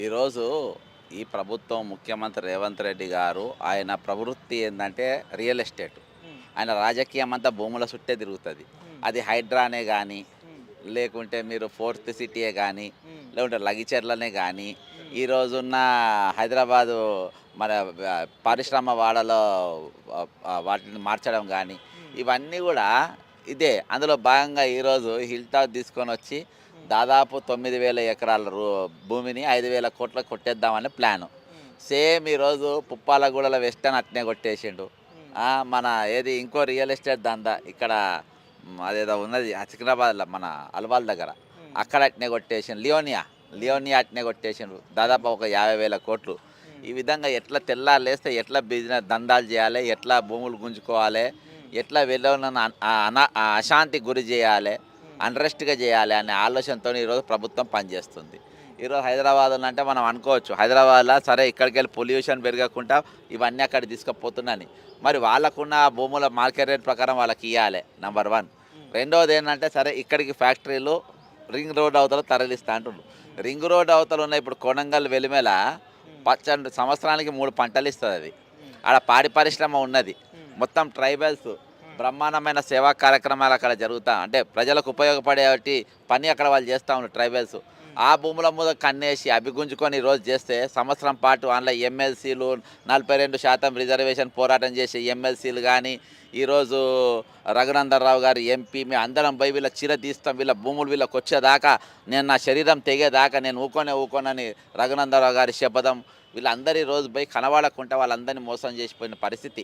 ఈరోజు ఈ ప్రభుత్వం ముఖ్యమంత్రి రేవంత్ రెడ్డి గారు ఆయన ప్రవృత్తి ఏంటంటే రియల్ ఎస్టేట్. హ్మ్. ఆయన రాజకీయం అంతా భూముల చుట్టే తిరుగుతుంది. హ్మ్. అది హైడ్రానే కానీ, హ్మ్. లేకుంటే మీరు ఫోర్త్ సిటీయే కానీ, హ్మ్. లేకుంటే లగిచెర్లనే కానీ, హ్మ్. ఈ రోజున్న హైదరాబాదు మన పారిశ్రమ వాడలో వాటిని మార్చడం కానీ, హ్మ్. ఇవన్నీ కూడా ఇదే. అందులో భాగంగా ఈరోజు హిల్ టాప్ తీసుకొని వచ్చి హ్మ్. దాదాపు 9,000 ఎకరాల భూమిని 5,000 కోట్లకు కొట్టేద్దామని ప్లాను. హ్మ్. సేమ్ ఈరోజు పుప్పాలగూడలో వెస్టర్న్ అట్నే కొట్టేసిండు. హ్మ్. మన ఏది ఇంకో రియల్ ఎస్టేట్ దందా ఇక్కడ అదేదో ఉన్నది సికింద్రాబాద్‌లో మన అల్వాల్ దగ్గర. హ్మ్. అక్కడ అట్నే కొట్టేసిండు. హ్మ్. లియోనియా అట్నే కొట్టేసిండు. హ్మ్. దాదాపు ఒక 50,000 కోట్లు. హ్మ్. ఈ విధంగా ఎట్లా తెల్లారి లేస్తే ఎట్లా బిజినెస్ దందాలు చేయాలి, ఎట్లా భూములు గుంజుకోవాలి, హ్మ్. ఎట్లా వీళ్ళని అశాంతికి గురి చేయాలి, హ్మ్. అన్‌రెస్ట్‌గా చేయాలి అనే ఆలోచనతోని ఈరోజు ప్రభుత్వం పనిచేస్తుంది. హ్మ్. ఈరోజు హైదరాబాద్‌లో అంటే మనం అనుకోవచ్చు, హైదరాబాద్‌లో సరే ఇక్కడికెళ్ళి పొల్యూషన్ పెరగకుండా ఇవన్నీ అక్కడికి తీసుకుపోతున్నాని. మరి హ్మ్. వాళ్ళకున్న భూముల మార్కెట్ రేట్ ప్రకారం వాళ్ళకియ్యాలె హ్మ్. నంబర్ 1. హ్మ్. రెండోదేంటంటే సరే ఇక్కడికి ఫ్యాక్టరీలు రింగ్ రోడ్ అవతల తరలిస్తా అంటుండ్రు. హ్మ్. రింగ్ రోడ్ అవతల ఉన్న ఇప్పుడు కొనంగల్, వెలిమెల హ్మ్. పచ్చండి సంవత్సరానికి 3 పంటలిస్తదది. హ్మ్. ఆడ పాడి పరిశ్రమ ఉన్నది. హ్మ్. మొత్తం ట్రైబల్స్ హ్మ్. బ్రహ్మాండమైన సేవా కార్యక్రమాలు అక్కడ జరుగుతా అంటే ప్రజలకు ఉపయోగపడేటి పని అక్కడ వాళ్ళు చేస్తా ఉన్నారు ట్రైబల్స్. హ్మ్. ఆ భూముల మీద కన్నేసి అవి గుంజుకొని ఈరోజు చేస్తే సంవత్సరం పాటు అందులో ఎమ్మెల్సీలు 42% రిజర్వేషన్ పోరాటం చేసే ఎమ్మెల్సీలు కానీ, ఈరోజు రఘునందన్ రావు గారు ఎంపీ మేము అందరం పోయి వీళ్ళ చీర తీస్తాం, వీళ్ళ భూములు వీళ్ళకి వచ్చేదాకా, నేను నా శరీరం తెగేదాకా నేను ఊకోనని రఘునందన్ రావు గారి శపథం. వీళ్ళందరి రోజు పోయి కనబడకుండా వాళ్ళందరినీ మోసం చేసిపోయిన పరిస్థితి